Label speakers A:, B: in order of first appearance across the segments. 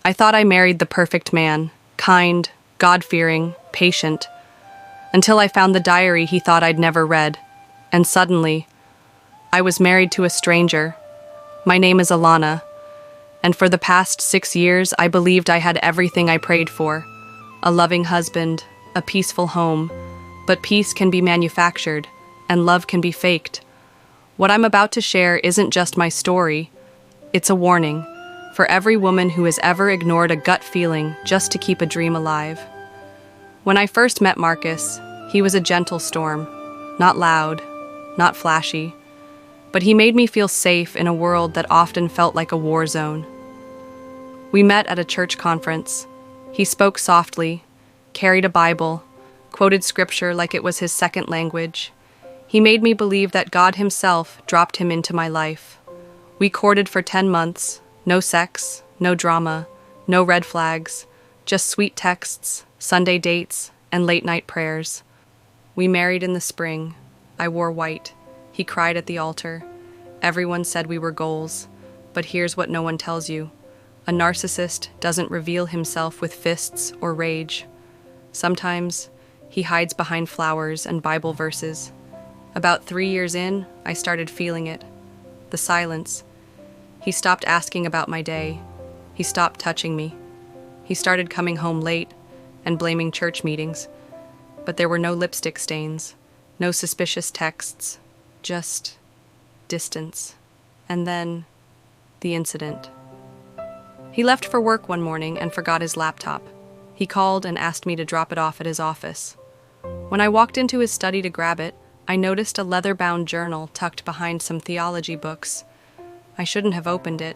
A: I thought I married the perfect man, kind, God-fearing, patient, until I found the diary he thought I'd never read. And suddenly, I was married to a stranger. My name is Alana, and for the past 6 years, I believed I had everything I prayed for. A loving husband, a peaceful home, but peace can be manufactured, and love can be faked. What I'm about to share isn't just my story, it's a warning for every woman who has ever ignored a gut feeling just to keep a dream alive. When I first met Marcus, he was a gentle storm, not loud, not flashy, but he made me feel safe in a world that often felt like a war zone. We met at a church conference. He spoke softly, carried a Bible, quoted scripture like it was his second language. He made me believe that God himself dropped him into my life. We courted for 10 months, no sex, no drama, no red flags, just sweet texts, Sunday dates, and late-night prayers. We married in the spring. I wore white. He cried at the altar. Everyone said we were goals, but here's what no one tells you. A narcissist doesn't reveal himself with fists or rage. Sometimes, he hides behind flowers and Bible verses. About 3 years in, I started feeling it. The silence. He stopped asking about my day. He stopped touching me. He started coming home late and blaming church meetings. But there were no lipstick stains, no suspicious texts, just distance. And then, the incident. He left for work one morning and forgot his laptop. He called and asked me to drop it off at his office. When I walked into his study to grab it, I noticed a leather-bound journal tucked behind some theology books. I shouldn't have opened it,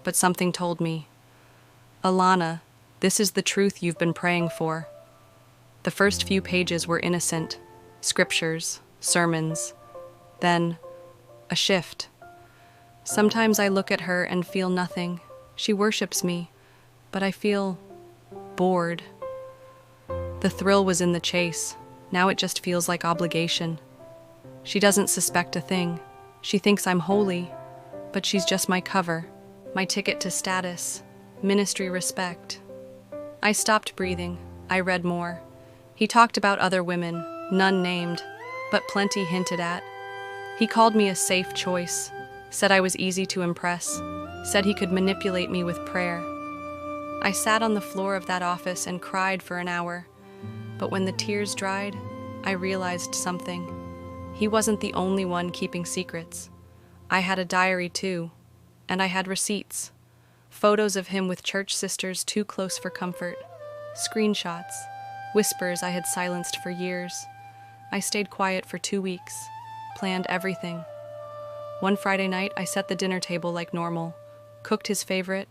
A: but something told me, "Alana, this is the truth you've been praying for." The first few pages were innocent, scriptures, sermons. Then, a shift. Sometimes I look at her and feel nothing. She worships me, but I feel bored. The thrill was in the chase. Now it just feels like obligation. She doesn't suspect a thing. She thinks I'm holy, but she's just my cover, my ticket to status, ministry respect. I stopped breathing. I read more. He talked about other women, none named, but plenty hinted at. He called me a safe choice, said I was easy to impress, said he could manipulate me with prayer. I sat on the floor of that office and cried for an hour, but when the tears dried, I realized something. He wasn't the only one keeping secrets. I had a diary too, and I had receipts, photos of him with church sisters too close for comfort, screenshots, whispers I had silenced for years. I stayed quiet for 2 weeks, planned everything. One Friday night, I set the dinner table like normal, cooked his favorite,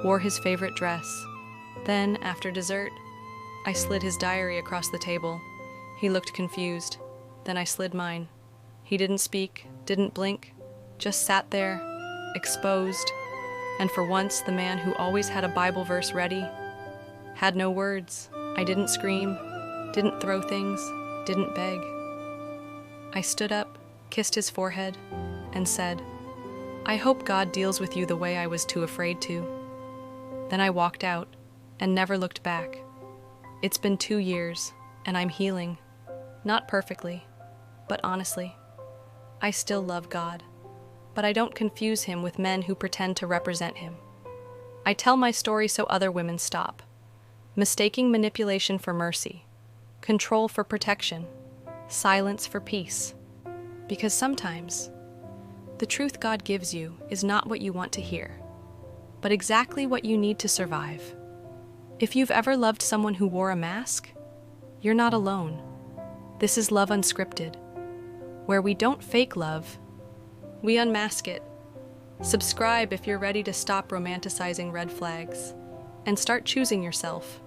A: wore his favorite dress. Then, after dessert, I slid his diary across the table. He looked confused. Then I slid mine. He didn't speak, didn't blink, just sat there, exposed. And for once, the man who always had a Bible verse ready had no words. I didn't scream, didn't throw things, didn't beg. I stood up, kissed his forehead, and said, "I hope God deals with you the way I was too afraid to." Then I walked out and never looked back. It's been 2 years, and I'm healing. Not perfectly, but honestly. I still love God, but I don't confuse him with men who pretend to represent him. I tell my story so other women stop, mistaking manipulation for mercy, control for protection, silence for peace. Because sometimes, the truth God gives you is not what you want to hear, but exactly what you need to survive. If you've ever loved someone who wore a mask, you're not alone. This is Love Unscripted, where we don't fake love, we unmask it. Subscribe if you're ready to stop romanticizing red flags and start choosing yourself.